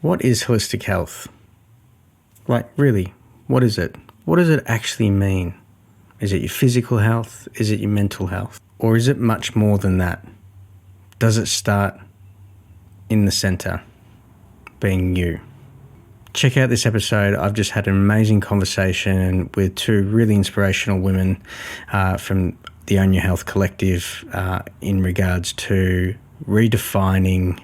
What is holistic health? Like, really, what is it? What does it actually mean? Is it your physical health? Is it your mental health? Or is it much more than that? Does it start in the center, being you? Check out this episode. I've just had an amazing conversation with two really inspirational women from the Own Your Health Collective in regards to redefining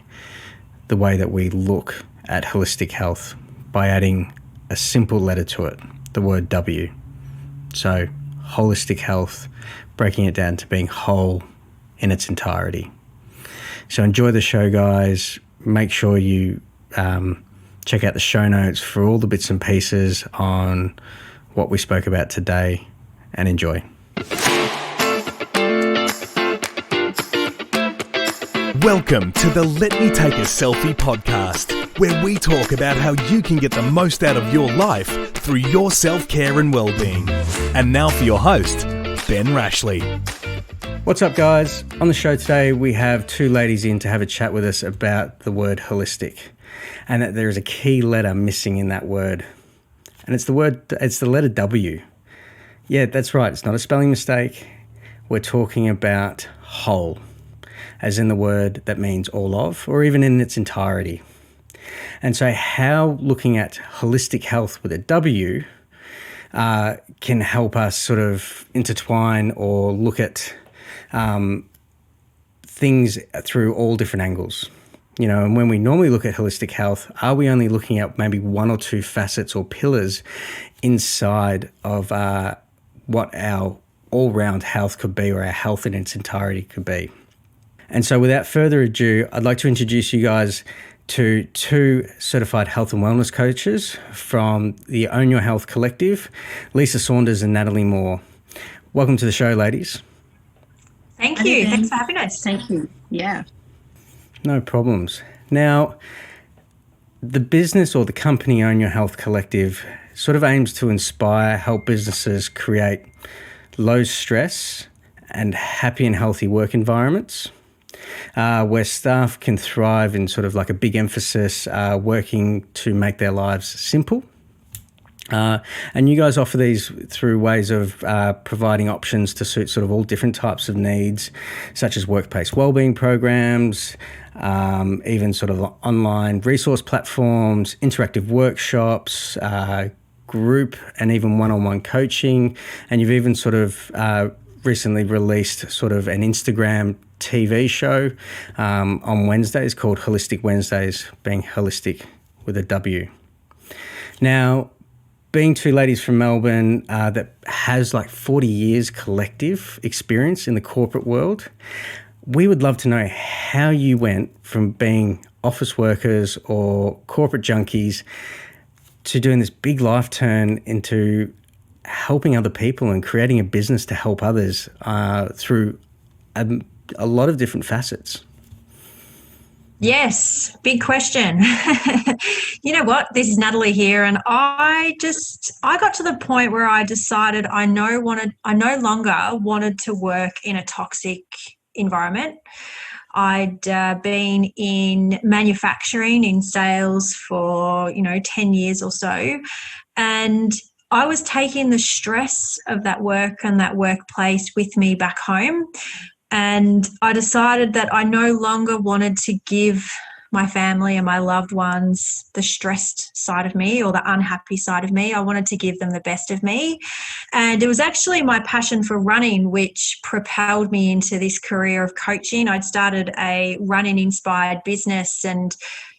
the way that we look at holistic health by adding a simple letter to it, the word W. So holistic health, breaking it down to being whole in its entirety. So enjoy the show, guys. Make sure you check out the show notes for all the bits and pieces on what we spoke about today, and enjoy. Welcome to the Let Me Take a Selfie podcast, where we talk about how you can get the most out of your life through your self-care and well-being. And now for your host, Ben Rashley. What's up, guys? On the show today, we have two ladies in to have a chat with us about the word holistic, and that there is a key letter missing in that word. And it's the letter W. Yeah, that's right. It's not a spelling mistake. We're talking about whole, as in the word that means all of, or even in its entirety. And so how looking at holistic health with a W can help us sort of intertwine or look at things through all different angles. You know, and when we normally look at holistic health, are we only looking at maybe one or two facets or pillars inside of what our all-round health could be, or our health in its entirety could be? And so without further ado, I'd like to introduce you guys to two certified health and wellness coaches from the Own Your Health Collective, Lisa Saunders and Natalie Moore. Welcome to the show, ladies. Thank you. Thanks for having us. Thank you. Yeah. No problems. Now, the business or the company Own Your Health Collective sort of aims to inspire, help businesses create low stress and happy and healthy work environments, where staff can thrive in sort of like a big emphasis, working to make their lives simple. And you guys offer these through ways of providing options to suit sort of all different types of needs, such as workplace wellbeing programs, even sort of online resource platforms, interactive workshops, group and even one-on-one coaching. And you've even sort of recently released sort of an Instagram TV show on Wednesdays called Holistic Wednesdays, being holistic with a W. Now, being two ladies from Melbourne that has like 40 years collective experience in the corporate world, we would love to know how you went from being office workers or corporate junkies to doing this big life turn into helping other people and creating a business to help others through a lot of different facets. Yes, big question. You know what? This is Natalie here, and I got to the point where I decided I no longer wanted to work in a toxic environment. I'd been in manufacturing, in sales for 10 years or so, and I was taking the stress of that work and that workplace with me back home. And I decided that I no longer wanted to give my family and my loved ones the stressed side of me or the unhappy side of me. I wanted to give them the best of me. And it was actually my passion for running which propelled me into this career of coaching. I'd started a running-inspired business, and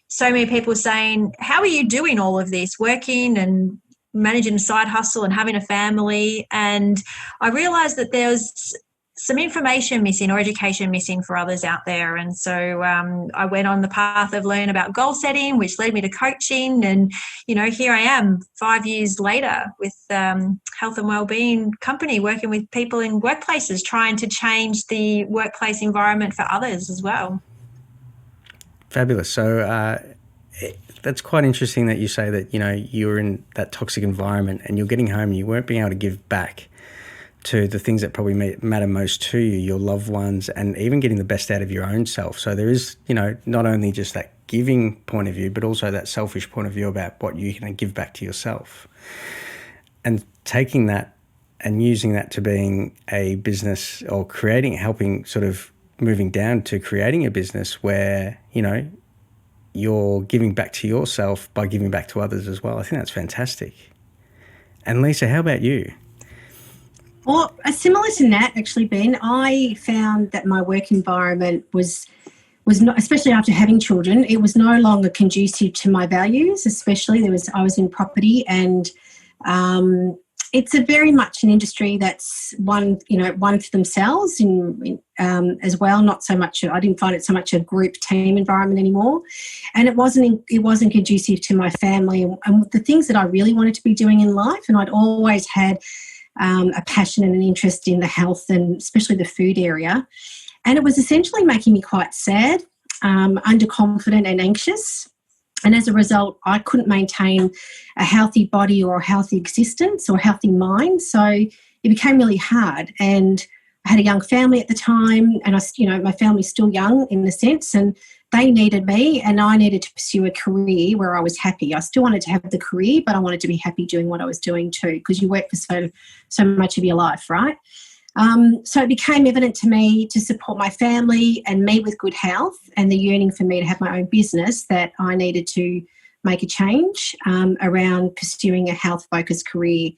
so many people were saying, how are you doing all of this, working and managing a side hustle and having a family? And I realized that there's some information missing or education missing for others out there. And so I went on the path of learning about goal setting, which led me to coaching. And, here I am 5 years later with health and wellbeing company, working with people in workplaces, trying to change the workplace environment for others as well. Fabulous. So that's quite interesting that you say that, you were in that toxic environment and you're getting home and you weren't being able to give back to the things that probably matter most to you, your loved ones, and even getting the best out of your own self. So there is, not only just that giving point of view, but also that selfish point of view about what you can give back to yourself. And taking that and using that to being a business, or helping sort of moving down to creating a business where, you know, you're giving back to yourself by giving back to others as well. I think that's fantastic. And Lisa, how about you? Well, similar to Nat, actually, Ben, I found that my work environment was not, especially after having children, it was no longer conducive to my values. Especially I was in property, and it's a very much an industry that's one for themselves as well. Not so much. I didn't find it so much a group team environment anymore, and it wasn't conducive to my family and the things that I really wanted to be doing in life. And I'd always had a passion and an interest in the health and especially the food area, and it was essentially making me quite sad, underconfident, and anxious. And as a result, I couldn't maintain a healthy body or a healthy existence or a healthy mind. So it became really hard. And I had a young family at the time, and my family's still young in a sense, and they needed me, and I needed to pursue a career where I was happy. I still wanted to have the career, but I wanted to be happy doing what I was doing too, because you work for so much of your life, right? So it became evident to me to support my family and me with good health and the yearning for me to have my own business that I needed to make a change around pursuing a health-focused career.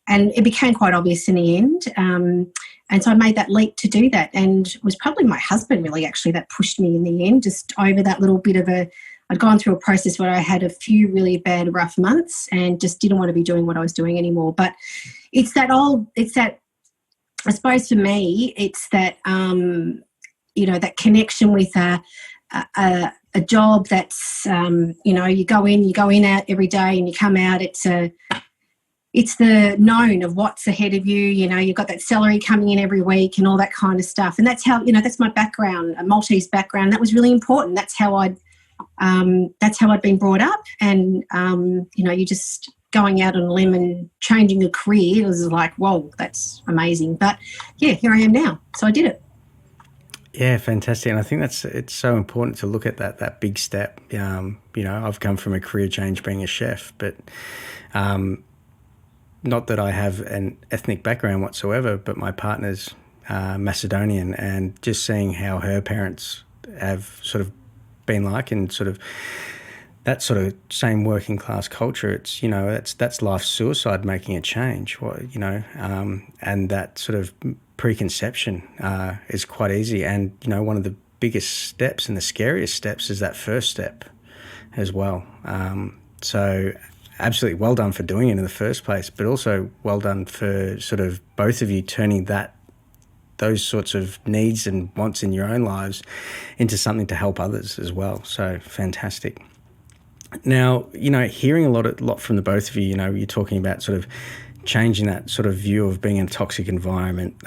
And it became quite obvious in the end. And so I made that leap to do that, and it was probably my husband really actually that pushed me in the end, just over that little bit of I'd gone through a process where I had a few really bad, rough months and just didn't want to be doing what I was doing anymore. But I suppose for me, it's that, that connection with a job that's, you go in out every day and you come out. It's the known of what's ahead of you. You know, you've got that salary coming in every week and all that kind of stuff. And that's how, that's my background, a Maltese background. That was really important. That's how I'd been brought up. And, you just going out on a limb and changing a career, it was like, whoa, that's amazing. But yeah, here I am now. So I did it. Yeah, fantastic. And I think it's so important to look at that big step. I've come from a career change being a chef, but not that I have an ethnic background whatsoever, but my partner's Macedonian, and just seeing how her parents have sort of been like, and sort of that sort of same working class culture, it's, that's life suicide making a change, and that sort of preconception is quite easy. And, one of the biggest steps and the scariest steps is that first step as well. So absolutely well done for doing it in the first place, but also well done for sort of both of you turning those sorts of needs and wants in your own lives into something to help others as well. So fantastic. Now, hearing a lot from the both of you, you're talking about sort of changing that sort of view of being in a toxic environment,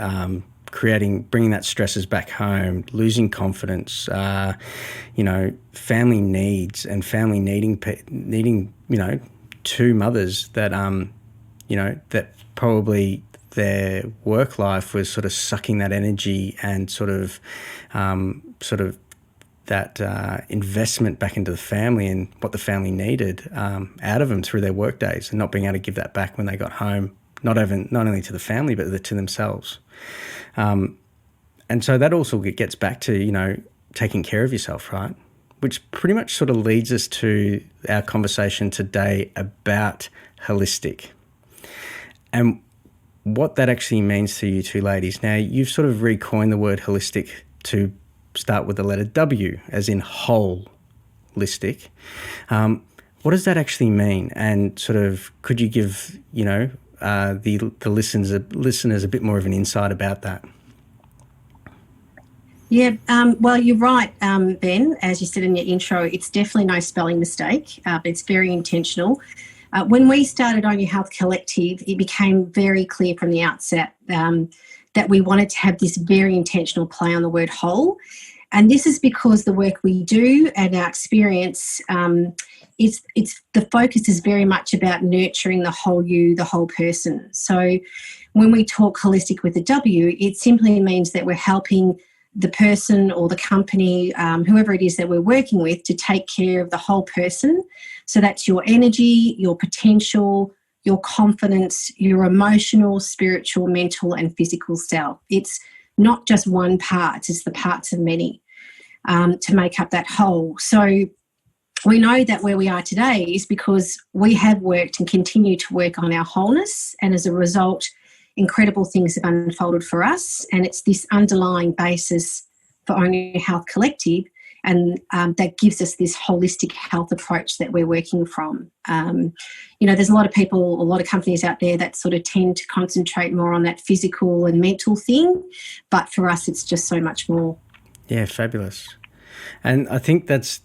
bringing that stresses back home, losing confidence, family needs and family needing, two mothers that, that probably their work life was sort of sucking that energy and sort of that investment back into the family and what the family needed out of them through their work days, and not being able to give that back when they got home, not only to the family, but to themselves. And so that also gets back to, taking care of yourself, right? Which pretty much sort of leads us to our conversation today about holistic and what that actually means to you two ladies. Now, you've sort of recoined the word holistic to start with the letter W, as in whole-listic. What does that actually mean? And sort of, could you give, the listeners a bit more of an insight about that? Yeah, well, you're right, Ben. As you said in your intro, it's definitely no spelling mistake, but it's very intentional. When we started Own Your Health Collective, it became very clear from the outset that we wanted to have this very intentional play on the word whole. And this is because the work we do and our experience, the focus is very much about nurturing the whole you, the whole person. So when we talk holistic with a W, it simply means that we're helping the person or the company, whoever it is that we're working with, to take care of the whole person. So that's your energy, your potential, your confidence, your emotional, spiritual, mental and physical self. It's not just one part, it's the parts of many to make up that whole. So we know that where we are today is because we have worked and continue to work on our wholeness, and as a result, incredible things have unfolded for us. And it's this underlying basis for Own Your Health Collective, and that gives us this holistic health approach that we're working from. There's a lot of people, a lot of companies out there that sort of tend to concentrate more on that physical and mental thing, but for us it's just so much more. Yeah, fabulous. And I think that's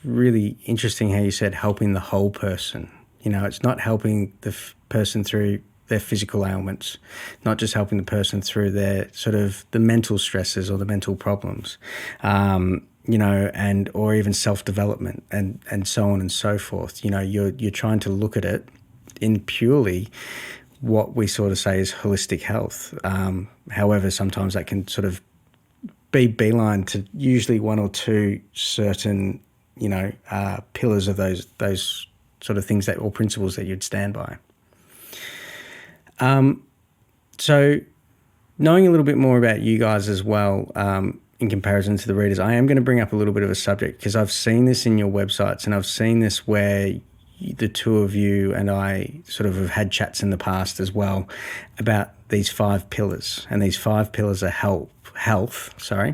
really interesting how you said helping the whole person. It's not helping the person through their physical ailments, not just helping the person through their sort of the mental stresses or the mental problems, and or even self-development and so on and so forth. You're trying to look at it in purely what we sort of say is holistic health. However, sometimes that can sort of be beeline to usually one or two certain, pillars of those sort of things or principles that you'd stand by. So knowing a little bit more about you guys as well, in comparison to the readers, I am going to bring up a little bit of a subject because I've seen this in your websites, and I've seen this where the two of you and I sort of have had chats in the past as well about these 5 pillars, and these 5 pillars of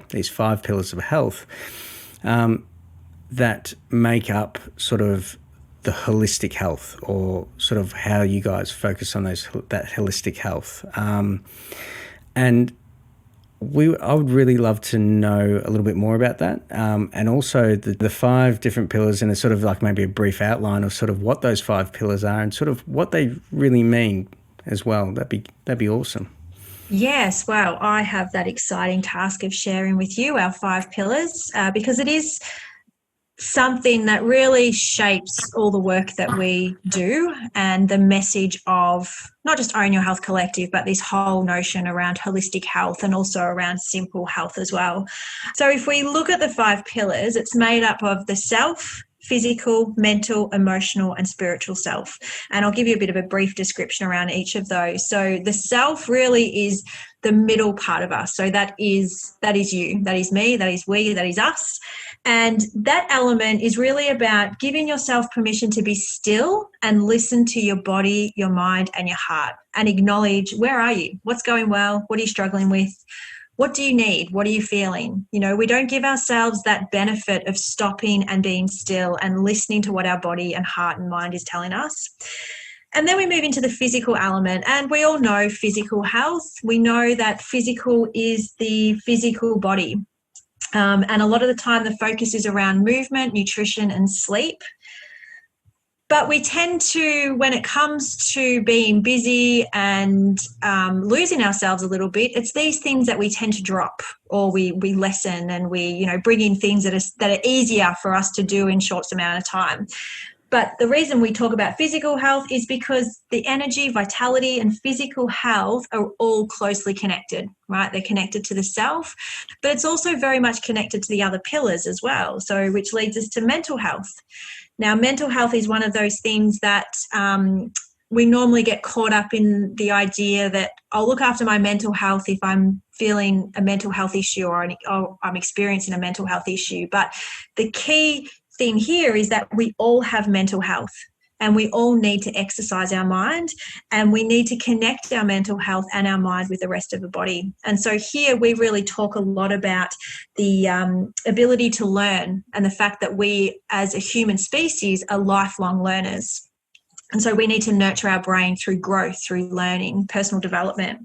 these 5 pillars of health that make up sort of the holistic health, or sort of how you guys focus on that holistic health. And I would really love to know a little bit more about that, and also the 5 different pillars, and a sort of like maybe a brief outline of sort of what those 5 pillars are and sort of what they really mean as well. That'd be awesome. Yes, well, I have that exciting task of sharing with you our 5 pillars, because it is something that really shapes all the work that we do, and the message of not just Own Your Health Collective, but this whole notion around holistic health and also around simple health as well. So if we look at the 5 pillars, it's made up of the self, physical, mental, emotional, and spiritual self. And I'll give you a bit of a brief description around each of those. So the self really is the middle part of us. So that is you, that is me, that is we, that is us. And that element is really about giving yourself permission to be still and listen to your body, your mind, and your heart, and acknowledge, where are you? What's going well? What are you struggling with? What do you need? What are you feeling? We don't give ourselves that benefit of stopping and being still and listening to what our body and heart and mind is telling us. And then we move into the physical element, and we all know physical health. We know that physical is the physical body. And a lot of the time the focus is around movement, nutrition, and sleep. But we tend to, when it comes to being busy and losing ourselves a little bit, it's these things that we tend to drop, or we lessen, and we bring in things that are easier for us to do in short amount of time. But the reason we talk about physical health is because the energy, vitality, and physical health are all closely connected, right? They're connected to the self, but it's also very much connected to the other pillars as well. So, which leads us to mental health. Now, mental health is one of those things that we normally get caught up in the idea that I'll look after my mental health if I'm feeling a mental health issue or I'm experiencing a mental health issue. But the key thing here is that we all have mental health, and we all need to exercise our mind, and we need to connect our mental health and our mind with the rest of the body. And so here we really talk a lot about the ability to learn, and the fact that we as a human species are lifelong learners. And so we need to nurture our brain through growth, through learning, personal development.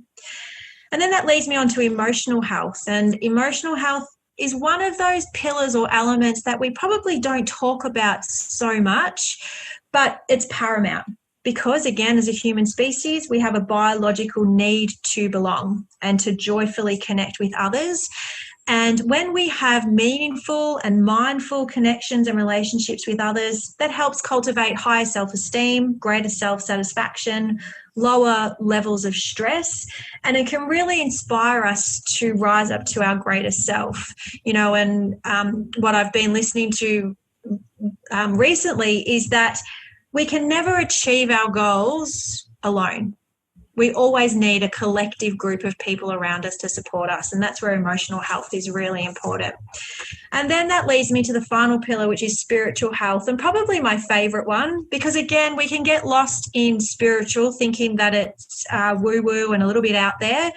And then that leads me on to emotional health. And emotional health is one of those pillars or elements that we probably don't talk about so much, but it's paramount because, again, as a human species, we have a biological need to belong and to joyfully connect with others. And when we have meaningful and mindful connections and relationships with others, that helps cultivate higher self-esteem, greater self-satisfaction, lower levels of stress, and it can really inspire us to rise up to our greater self. And what I've been listening to recently is that we can never achieve our goals alone. We always need a collective group of people around us to support us, and that's where emotional health is really important. And then that leads me to the final pillar, which is spiritual health, and probably my favorite one, because again, we can get lost in spiritual, thinking that it's woo-woo and a little bit out there,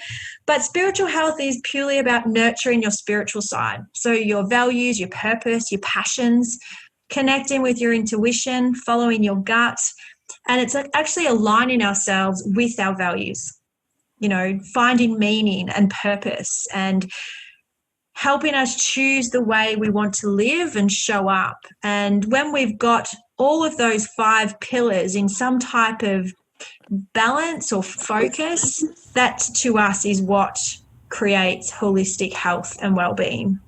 but spiritual health is purely about nurturing your spiritual side. So your values, your purpose, your passions, connecting with your intuition, following your gut, and it's actually aligning ourselves with our values, finding meaning and purpose and helping us choose the way we want to live and show up. And when we've got all of those 5 pillars in some type of balance or focus, that to us is what creates holistic health and well-being.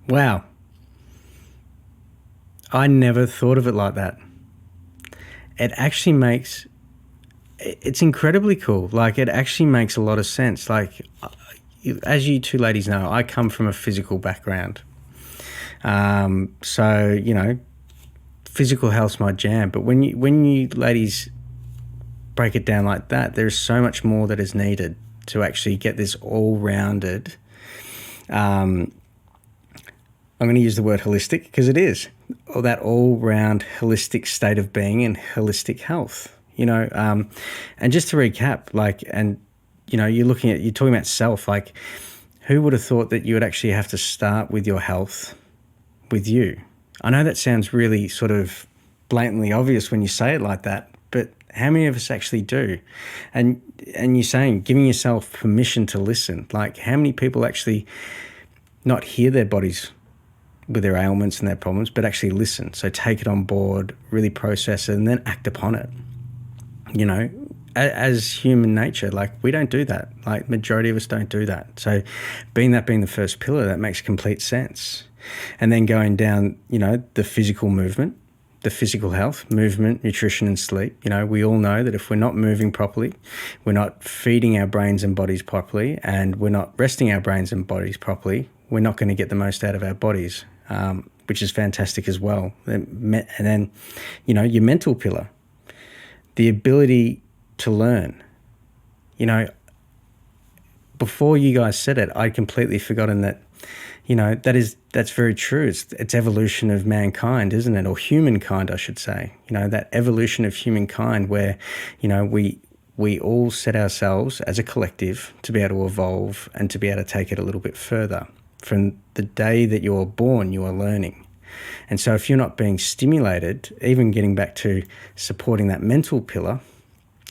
Wow. I never thought of it like that. It actually it's incredibly cool. Like, it actually makes a lot of sense. Like, as you two ladies know, I come from a physical background. So, physical health's my jam. But when you ladies break it down like that, there's so much more that is needed to actually get this all-rounded, I'm going to use the word holistic because it is, or that all-round holistic state of being and holistic health, and just to recap, you're talking about self, like, who would have thought that you would actually have to start with your health with you? I know that sounds really sort of blatantly obvious when you say it like that, but how many of us actually do? And you're saying giving yourself permission to listen, like, how many people actually not hear their bodies with their ailments and their problems, but actually listen. So take it on board, really process it, and then act upon it. As human nature, like, we don't do that. Like, majority of us don't do that. So being the first pillar, that makes complete sense. And then going down, the physical movement, the physical health, movement, nutrition, and sleep. We all know that if we're not moving properly, we're not feeding our brains and bodies properly, and we're not resting our brains and bodies properly, we're not going to get the most out of our bodies. Which is fantastic as well. And then, your mental pillar, the ability to learn. Before you guys said it, I'd completely forgotten that, that's very true. It's evolution of mankind, isn't it? Or humankind, I should say. That evolution of humankind where, we all set ourselves as a collective to be able to evolve and to be able to take it a little bit further. From the day that you are born, you are learning. And so if you're not being stimulated, even getting back to supporting that mental pillar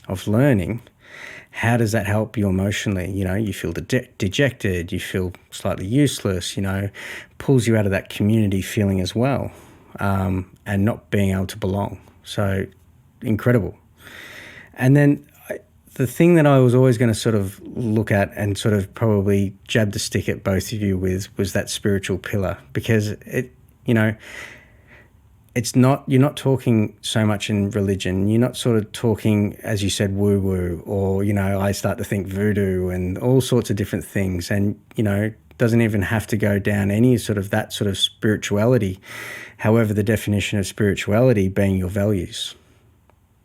of learning, how does that help you emotionally? You feel dejected, you feel slightly useless, pulls you out of that community feeling as well, and not being able to belong. So incredible. And then the thing that I was always going to sort of look at and sort of probably jab the stick at both of you with was that spiritual pillar, because it's not, you're not talking so much in religion. You're not sort of talking, as you said, woo-woo, or, I start to think voodoo and all sorts of different things. And, doesn't even have to go down any sort of that sort of spirituality. However, the definition of spirituality being your values.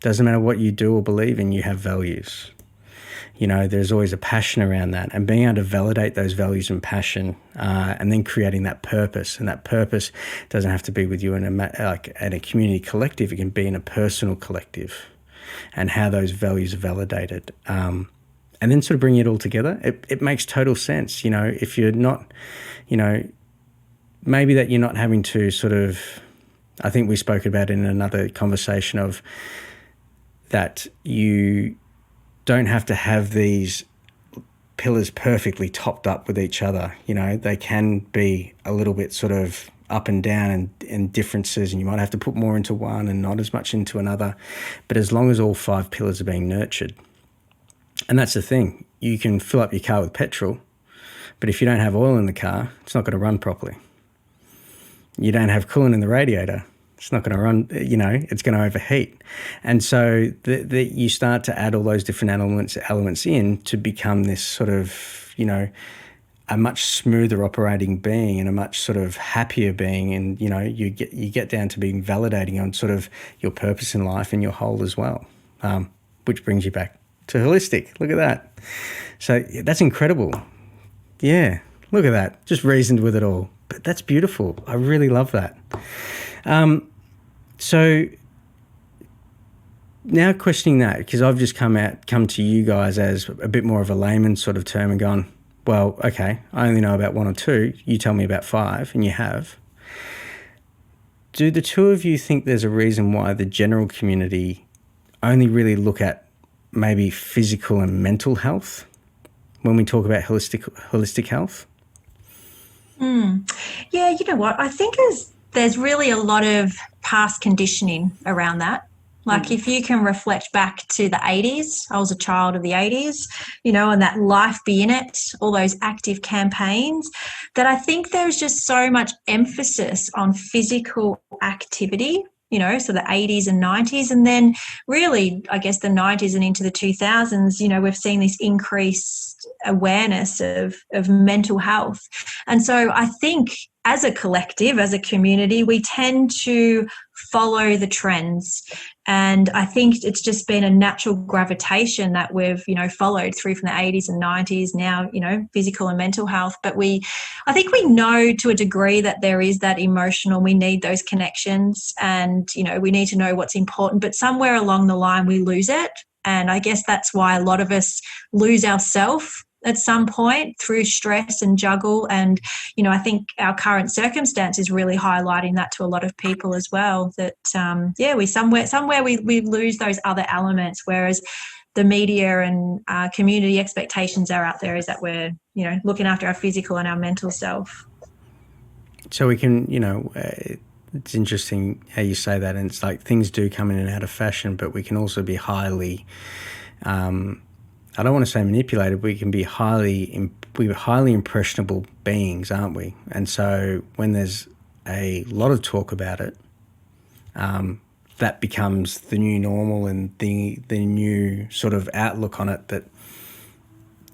Doesn't matter what you do or believe in, you have values. There's always a passion around that, and being able to validate those values and passion, and then creating that purpose. And that purpose doesn't have to be with you in a community collective. It can be in a personal collective, and how those values are validated. And then sort of bring it all together. It makes total sense. If you're not, maybe that you're not having to sort of, I think we spoke about in another conversation of that you don't have to have these pillars perfectly topped up with each other. They can be a little bit sort of up and down and differences, and you might have to put more into one and not as much into another. But as long as all 5 pillars are being nurtured, and that's the thing, you can fill up your car with petrol, but if you don't have oil in the car, it's not going to run properly. You don't have coolant in the radiator, It's not going to run, it's going to overheat. And so you start to add all those different elements in to become this sort of, a much smoother operating being and a much sort of happier being. And, you get down to being validating on sort of your purpose in life and your whole as well, which brings you back to holistic. Look at that. So that's incredible. Yeah, look at that. Just reasoned with it all. But that's beautiful. I really love that. So now questioning that, because I've just come to you guys as a bit more of a layman sort of term and gone, well, okay, I only know about 1 or 2. You tell me about 5, and you have. Do the two of you think there's a reason why the general community only really look at maybe physical and mental health when we talk about holistic health? Yeah, you know what? I think there's really a lot of past conditioning around that. Like if you can reflect back to the 80s, I was a child of the 80s, and that Life Be In It, all those active campaigns, that I think there's just so much emphasis on physical activity, so the 80s and 90s. And then really, I guess the 90s and into the 2000s, we've seen this increased awareness of mental health. And so I think as a collective, as a community, we tend to follow the trends. And I think it's just been a natural gravitation that we've, followed through from the 80s and 90s now, physical and mental health. But I think we know to a degree that there is that emotional, we need those connections and, we need to know what's important. But somewhere along the line, we lose it. And I guess that's why a lot of us lose ourselves at some point through stress and juggle. And, I think our current circumstance is really highlighting that to a lot of people as well, that, we somewhere we lose those other elements, whereas the media and community expectations are out there is that we're, looking after our physical and our mental self. So we can, it's interesting how you say that. And it's like things do come in and out of fashion, but we can also be highly, I don't want to say manipulated, we can be we're highly impressionable beings, aren't we? And so when there's a lot of talk about it, that becomes the new normal and the new sort of outlook on it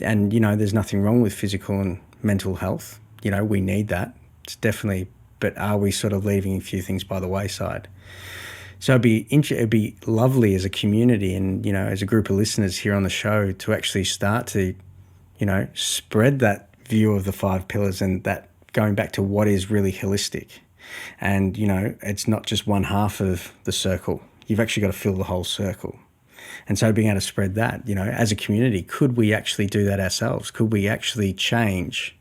and there's nothing wrong with physical and mental health. We need that. It's definitely, but are we sort of leaving a few things by the wayside? So it'd be lovely as a community and, as a group of listeners here on the show to actually start to, spread that view of the 5 pillars and that going back to what is really holistic. And, it's not just one half of the circle. You've actually got to fill the whole circle. And so being able to spread that, as a community, could we actually do that ourselves? Could we actually change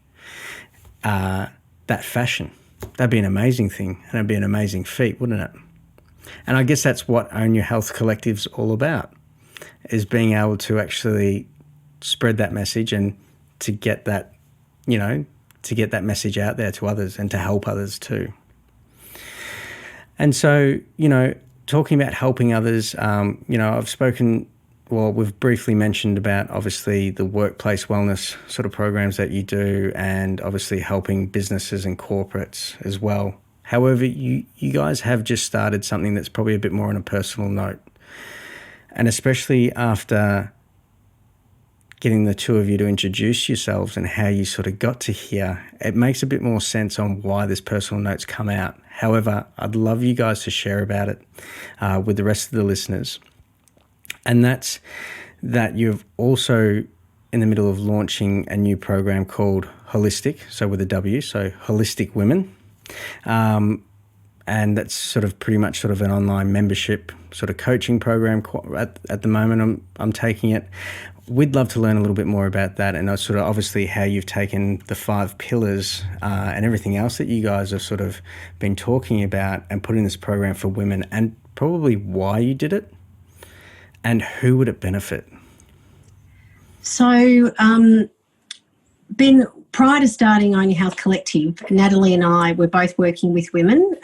that fashion? That'd be an amazing thing and it'd be an amazing feat, wouldn't it? And I guess that's what Own Your Health Collective's all about, is being able to actually spread that message and to get that, to get that message out there to others and to help others too. And so, talking about helping others, we've briefly mentioned about obviously the workplace wellness sort of programs that you do and obviously helping businesses and corporates as well. However, you guys have just started something that's probably a bit more on a personal note. And especially after getting the two of you to introduce yourselves and how you sort of got to here, it makes a bit more sense on why this personal note's come out. However, I'd love you guys to share about it with the rest of the listeners. And that's that you've also in the middle of launching a new program called Holistic, so with a W, so Holistic Women. And that's sort of pretty much sort of an online membership sort of coaching program at the moment. I'm taking it. We'd love to learn a little bit more about that and sort of obviously how you've taken the 5 pillars and everything else that you guys have sort of been talking about and put in this program for women and probably why you did it and who would it benefit? So, Ben, prior to starting Own Your Health Collective, Natalie and I were both working with women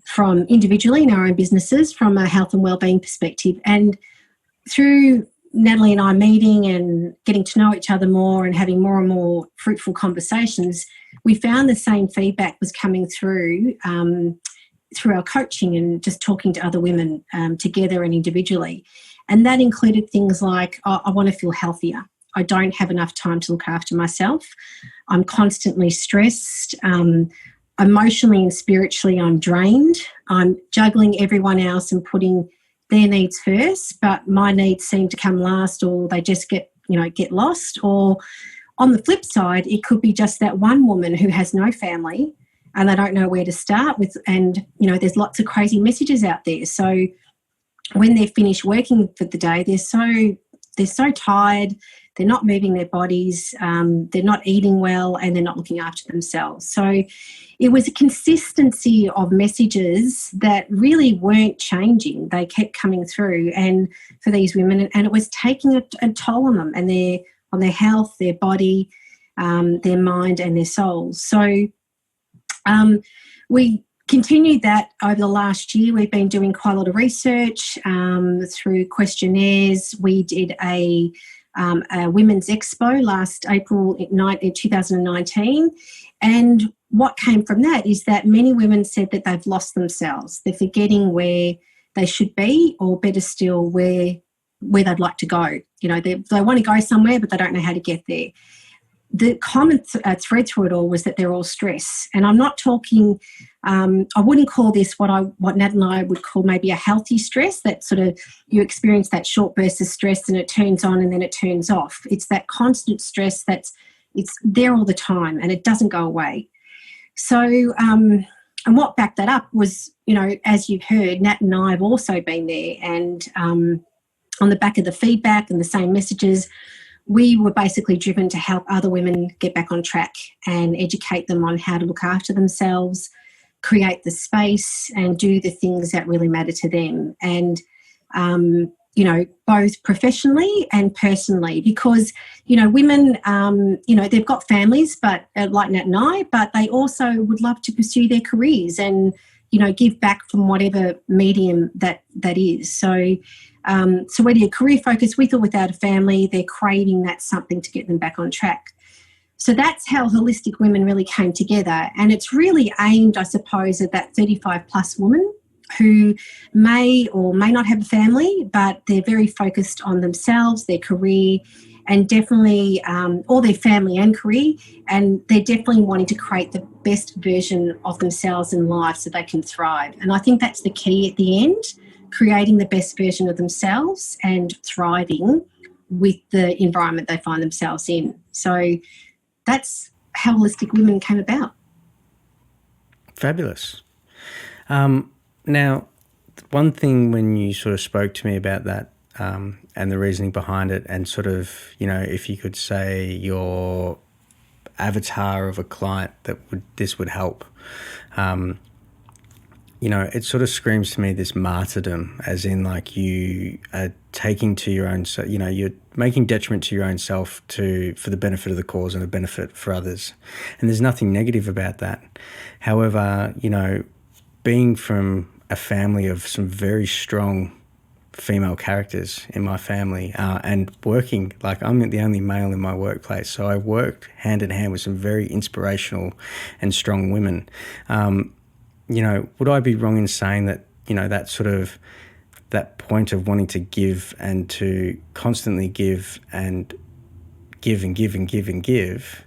from individually in our own businesses from a health and wellbeing perspective. And through Natalie and I meeting and getting to know each other more and having more and more fruitful conversations, we found the same feedback was coming through through our coaching and just talking to other women together and individually. And that included things like, I want to feel healthier. I don't have enough time to look after myself. I'm constantly stressed. Emotionally and spiritually, I'm drained. I'm juggling everyone else and putting their needs first, but my needs seem to come last, or they just get lost. Or on the flip side, it could be just that one woman who has no family and they don't know where to start with. And, there's lots of crazy messages out there. So when they're finished working for the day, they're so tired, they're not moving their bodies, they're not eating well, and they're not looking after themselves. So it was a consistency of messages that really weren't changing. They kept coming through, and for these women, and it was taking a toll on them and on their health, their body, their mind, and their souls. So we continued that over the last year. We've been doing quite a lot of research through questionnaires. We did a Women's Expo last April in 2019. And what came from that is that many women said that they've lost themselves. They're forgetting where they should be, or better still, where they'd like to go. They want to go somewhere, but they don't know how to get there. The common thread through it all was that they're all stressed. And I'm not talking, I wouldn't call this what Nat and I would call maybe a healthy stress, that sort of you experience that short burst of stress and it turns on and then it turns off. It's that constant stress it's there all the time and it doesn't go away. So, and what backed that up was, as you've heard, Nat and I have also been there, and on the back of the feedback and the same messages, we were basically driven to help other women get back on track and educate them on how to look after themselves, create the space and do the things that really matter to them. And, both professionally and personally, because, women, they've got families, but like Nat and I, but they also would love to pursue their careers and, give back from whatever medium that is. So whether you're career focused with or without a family, they're craving that something to get them back on track. So that's how Holistic Women really came together. And it's really aimed, I suppose, at that 35 plus woman who may or may not have a family, but they're very focused on themselves, their career, and definitely, or their family and career, and they're definitely wanting to create the best version of themselves in life so they can thrive. And I think that's the key at the end, creating the best version of themselves and thriving with the environment they find themselves in. So that's how Holistic Women came about. Fabulous. Now, one thing when you sort of spoke to me about that and the reasoning behind it, and sort of, if you could say your avatar of a client that this would help, it sort of screams to me this martyrdom, as in like you are taking to your own, you're making detriment to your own self for the benefit of the cause and the benefit for others. And there's nothing negative about that. However, being from a family of some very strong female characters in my family, and working, like I'm the only male in my workplace, so I worked hand in hand with some very inspirational and strong women. Would I be wrong in saying that, that sort of, that point of wanting to give and to constantly give and give and give and give and give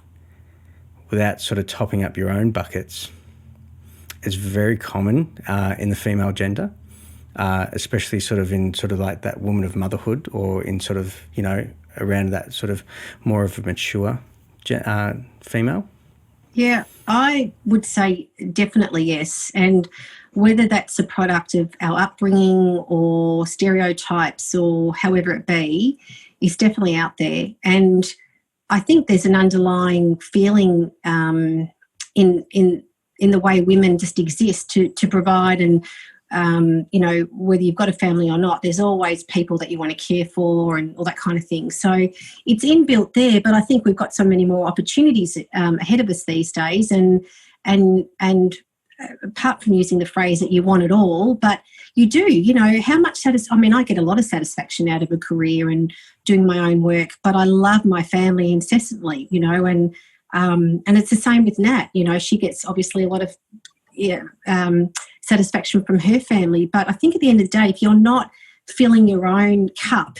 without sort of topping up your own buckets is very common in the female gender, especially sort of in sort of like that woman of motherhood, or in sort of, around that sort of more of a mature female? Yeah, I would say definitely yes. And whether that's a product of our upbringing or stereotypes or however it be, is definitely out there. And I think there's an underlying feeling in the way women just exist to provide, and whether you've got a family or not, there's always people that you want to care for and all that kind of thing. So it's inbuilt there, but I think we've got so many more opportunities ahead of us these days. And apart from using the phrase that you want it all, but you do, how much I get a lot of satisfaction out of a career and doing my own work, but I love my family incessantly, and it's the same with Nat. She gets obviously a lot of satisfaction from her family. But I think at the end of the day, if you're not filling your own cup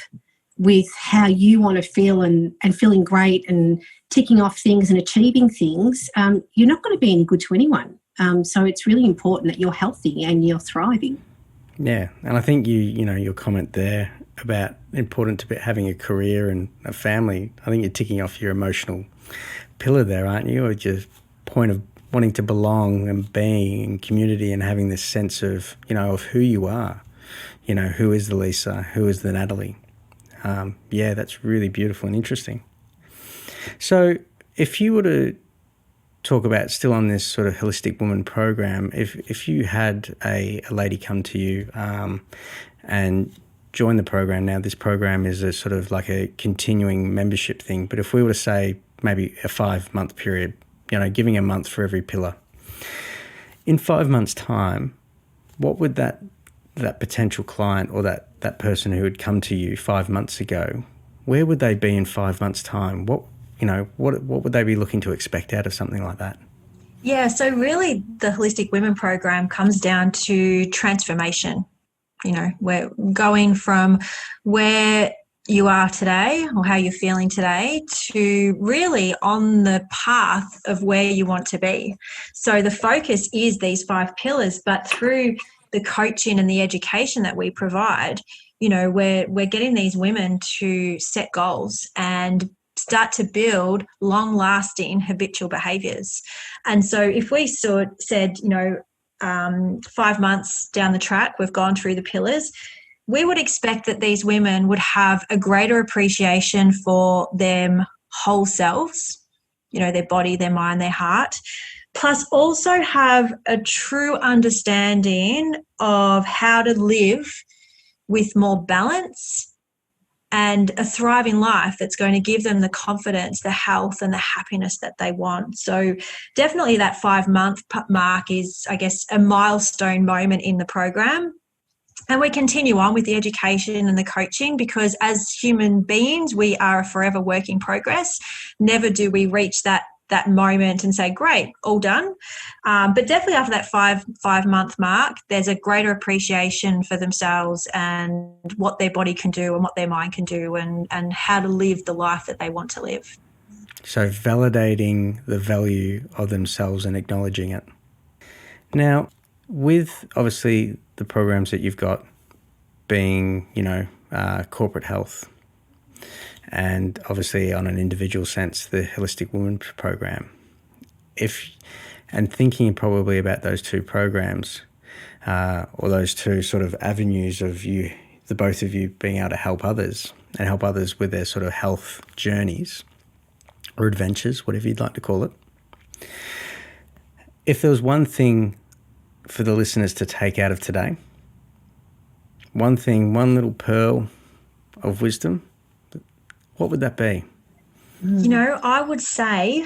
with how you want to feel and feeling great and ticking off things and achieving things, you're not going to be any good to anyone. So it's really important that you're healthy and you're thriving. Yeah, and I think your comment there about important to be having a career and a family, I think you're ticking off your emotional pillar there, aren't you? Or just point of wanting to belong and being in community and having this sense of, of who you are. Who is the Lisa? Who is the Natalie? Yeah, that's really beautiful and interesting. So if you were to talk about, still on this sort of holistic woman program, if you had a lady come to you and join the program. Now this program is a sort of like a continuing membership thing, but if we were to say maybe a 5-month period, giving a month for every pillar, in 5 months' time, what would that potential client or that person who had come to you 5 months ago, where would they be in 5 months' time? What would they be looking to expect out of something like that? Yeah, so really the Holistic Women program comes down to transformation. We're going from where you are today or how you're feeling today to really on the path of where you want to be. So the focus is these 5 pillars, but through the coaching and the education that we provide, we're getting these women to set goals and start to build long-lasting habitual behaviours. And so if we said, 5 months down the track, we've gone through the pillars, we would expect that these women would have a greater appreciation for them whole selves, their body, their mind, their heart, plus also have a true understanding of how to live with more balance and a thriving life that's going to give them the confidence, the health and the happiness that they want. So definitely that 5-month mark is, I guess, a milestone moment in the program. And we continue on with the education and the coaching because as human beings, we are a forever work in progress. Never do we reach that moment and say, great, all done. But definitely after that 5-month mark, there's a greater appreciation for themselves and what their body can do and what their mind can do and how to live the life that they want to live. So validating the value of themselves and acknowledging it. Now, with obviously the programs that you've got being, corporate health, and obviously on an individual sense, the Holistic Woman program. And thinking probably about those 2 programs or those 2 sort of avenues of you, the both of you being able to help others and help others with their sort of health journeys or adventures, whatever you'd like to call it. If there was one thing for the listeners to take out of today, one little pearl of wisdom, what would that be? I would say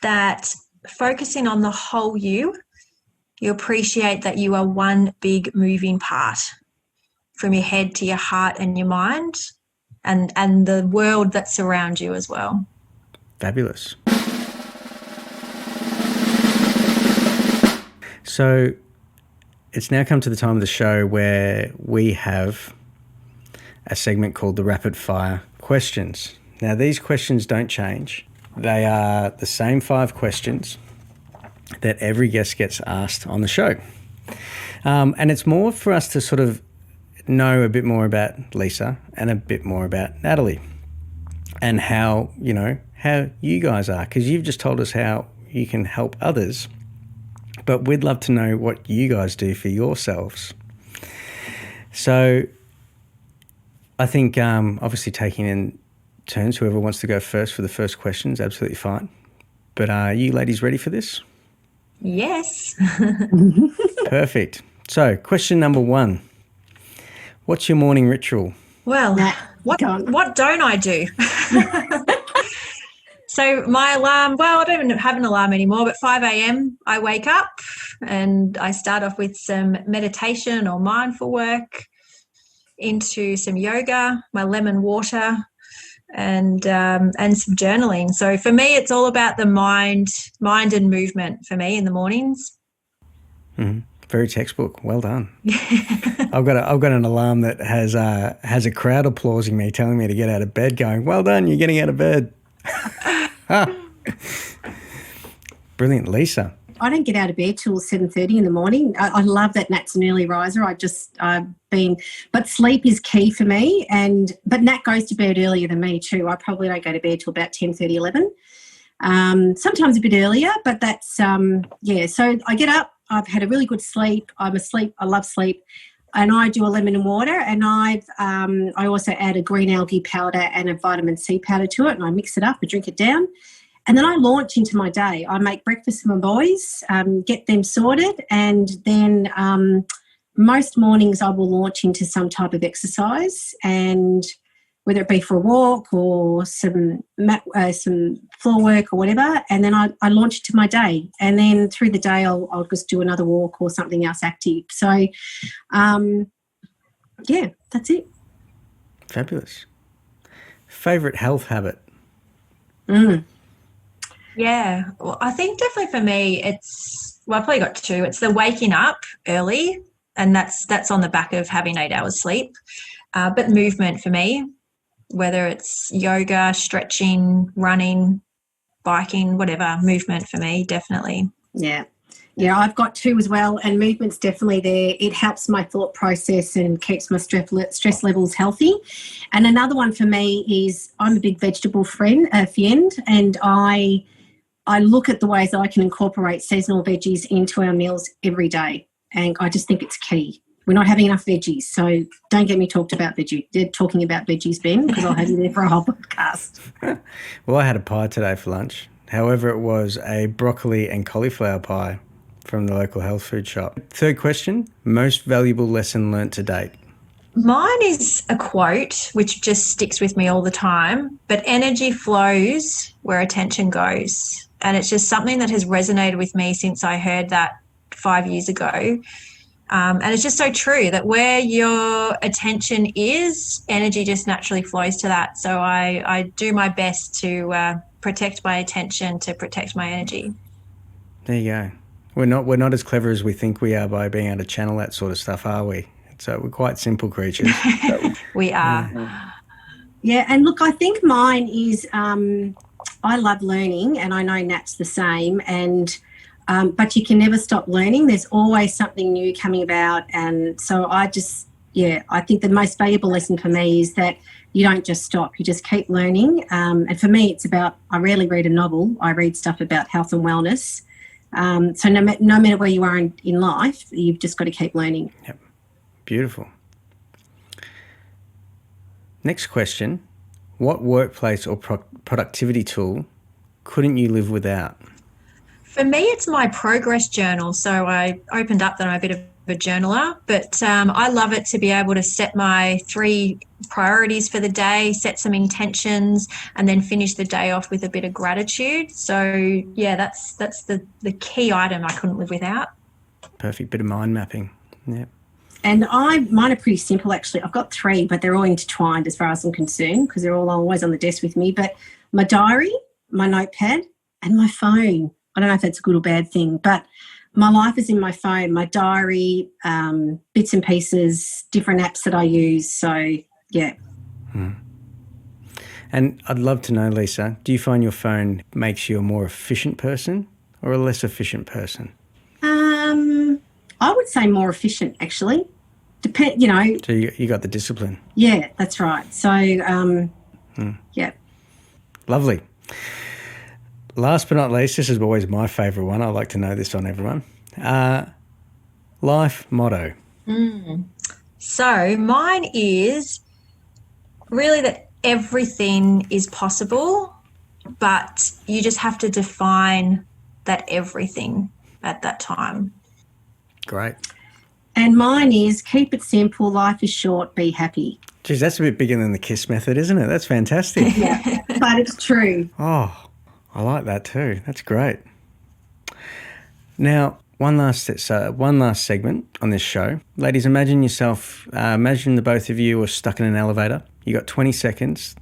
that focusing on the whole you appreciate that you are one big moving part from your head to your heart and your mind and the world that surrounds you as well. Fabulous. So it's now come to the time of the show where we have a segment called the Rapid Fire Questions. Now, these questions don't change. They are the same 5 questions that every guest gets asked on the show. And it's more for us to sort of know a bit more about Lisa and a bit more about Natalie and how you guys are, because you've just told us how you can help others, but we'd love to know what you guys do for yourselves. So I think obviously taking in turns, whoever wants to go first for the first question is absolutely fine. But are you ladies ready for this? Yes. Perfect. So question number 1. What's your morning ritual? Well, what don't I do? So my alarm, I don't even have an alarm anymore, but 5 a.m. I wake up and I start off with some meditation or mindful work, into some yoga, my lemon water, and some journaling. So for me, it's all about the mind and movement for me in the mornings. Mm-hmm. Very textbook. Well done. I've got an alarm that has a crowd applauding me, telling me to get out of bed, going, "Well done, you're getting out of bed." Brilliant, Lisa. I don't get out of bed till 7:30 in the morning. I love that Nat's an early riser. But sleep is key for me. But Nat goes to bed earlier than me too. I probably don't go to bed till about 10:30, 11. Sometimes a bit earlier, but that's So I get up. I've had a really good sleep. I love sleep, and I do a lemon and water. And I also add a green algae powder and a vitamin C powder to it, and I mix it up and drink it down. And then I launch into my day. I make breakfast for my boys, get them sorted, and then most mornings I will launch into some type of exercise, and whether it be for a walk or some floor work or whatever, and then I launch into my day. And then through the day I'll just do another walk or something else active. So, that's it. Fabulous. Favourite health habit? Yeah, well, I think definitely for me I've probably got two. It's the waking up early, and that's on the back of having 8 hours sleep. But movement for me, whether it's yoga, stretching, running, biking, whatever, movement for me, definitely. Yeah, I've got two as well, and movement's definitely there. It helps my thought process and keeps my stress levels healthy. And another one for me is I'm a big vegetable fiend, and I look at the ways that I can incorporate seasonal veggies into our meals every day, and I just think it's key. We're not having enough veggies, so don't get me talking about veggies, Ben, because I'll have you there for a whole podcast. Well, I had a pie today for lunch. However, it was a broccoli and cauliflower pie from the local health food shop. Third question, most valuable lesson learnt to date? Mine is a quote which just sticks with me all the time, but energy flows where attention goes. And it's just something that has resonated with me since I heard that 5 years ago. And it's just so true that where your attention is, energy just naturally flows to that. So I do my best to protect my attention, to protect my energy. There you go. We're not as clever as we think we are by being able to channel that sort of stuff, are we? So we're quite simple creatures. We are. Yeah, and look, I think mine is I love learning, and I know Nat's the same, and but you can never stop learning. There's always something new coming about, and so I think the most valuable lesson for me is that you don't just stop, you just keep learning. And for me, it's about, I rarely read a novel. I read stuff about health and wellness. So no matter where you are in life, you've just got to keep learning. Yep. Beautiful. Next question. What workplace or productivity tool couldn't you live without? For me, it's my progress journal. So I opened up that I'm a bit of a journaler, but I love it to be able to set my 3 priorities for the day, set some intentions, and then finish the day off with a bit of gratitude. So yeah, that's the key item I couldn't live without. Perfect. Bit of mind mapping. Yeah. And mine are pretty simple, actually. I've got 3, but they're all intertwined as far as I'm concerned, because they're all always on the desk with me. But my diary, my notepad, and my phone. I don't know if that's a good or bad thing, but my life is in my phone, my diary, bits and pieces, different apps that I use. So, yeah. And I'd love to know, Lisa, do you find your phone makes you a more efficient person or a less efficient person? I would say more efficient, actually. So you got the discipline. Yeah, that's right. So, yeah. Lovely. Last but not least, this is always my favourite one. I like to know this on everyone. Life motto. So mine is really that everything is possible, but you just have to define that everything at that time. Great. And mine is keep it simple, life is short, be happy. Geez, that's a bit bigger than the KISS method, isn't it? That's fantastic. Yeah, but it's true. Oh, I like that too. That's great. Now, one last segment on this show. Ladies, imagine the both of you are stuck in an elevator. You got 20 seconds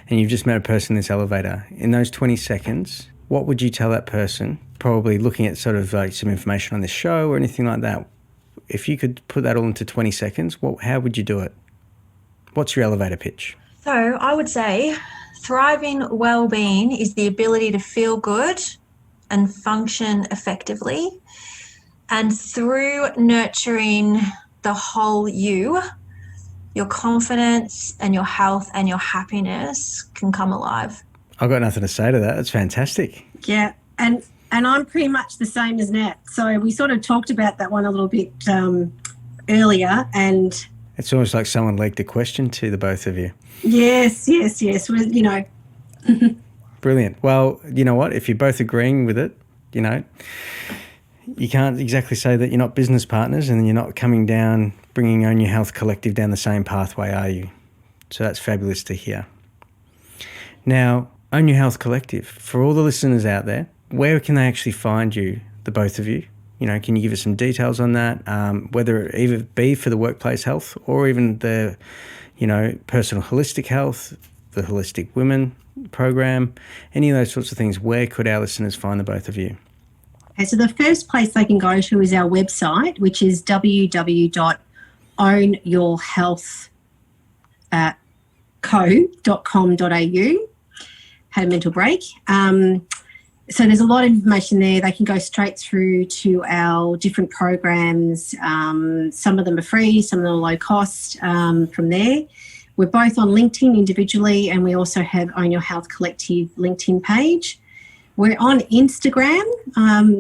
and you've just met a person in this elevator. In those 20 seconds, what would you tell that person? Probably looking at sort of like some information on this show or anything like that. if you could put that all into 20 seconds, how would you do it? What's your elevator pitch? So I would say thriving well-being is the ability to feel good and function effectively. And through nurturing the whole you, your confidence and your health and your happiness can come alive. I've got nothing to say to that. That's fantastic. Yeah, and I'm pretty much the same as Nat. So we sort of talked about that one a little bit earlier, and it's almost like someone leaked a question to the both of you. Yes. Well, you know. Brilliant. Well, you know what? If you're both agreeing with it, you know, you can't exactly say that you're not business partners and you're not coming down, bringing Own Your Health Collective down the same pathway, are you? So that's fabulous to hear. Now, Own Your Health Collective, for all the listeners out there, where can they actually find you, the both of you? You know, can you give us some details on that? Whether it either be for the workplace health or even the, you know, personal holistic health, the Holistic Women program, any of those sorts of things, where could our listeners find the both of you? Okay, so the first place they can go to is our website, which is www.ownyourhealthco.com.au. Had a mental break. So there's a lot of information there. They can go straight through to our different programs. Some of them are free, some of them are low cost from there. We're both on LinkedIn individually, and we also have Own Your Health Collective LinkedIn page. We're on Instagram,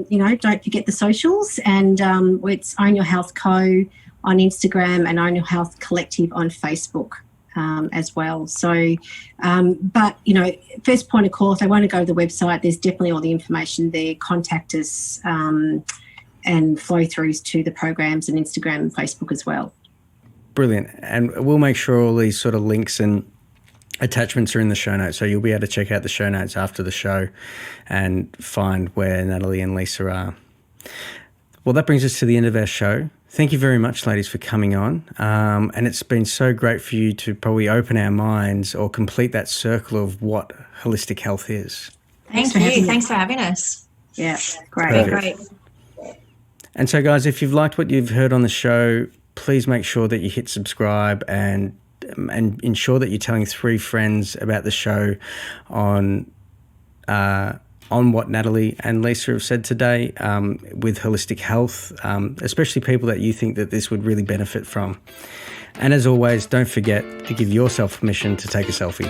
you know, don't forget the socials, and it's Own Your Health Co on Instagram and Own Your Health Collective on Facebook as well. So, but, you know, first point of call, if they want to go to the website, there's definitely all the information there. Contact us and flow throughs to the programs and Instagram and Facebook as well. Brilliant. And we'll make sure all these sort of links and attachments are in the show notes. So you'll be able to check out the show notes after the show and find where Natalie and Lisa are. Well, that brings us to the end of our show. Thank you very much, ladies, for coming on. And it's been so great for you to probably open our minds or complete that circle of what holistic health is. Thank you. Thanks for having us. Yeah, great. Great. And so, guys, if you've liked what you've heard on the show, please make sure that you hit subscribe and ensure that you're telling 3 friends about the show on what Natalie and Lisa have said today with holistic health, especially people that you think that this would really benefit from. And as always, don't forget to give yourself permission to take a selfie.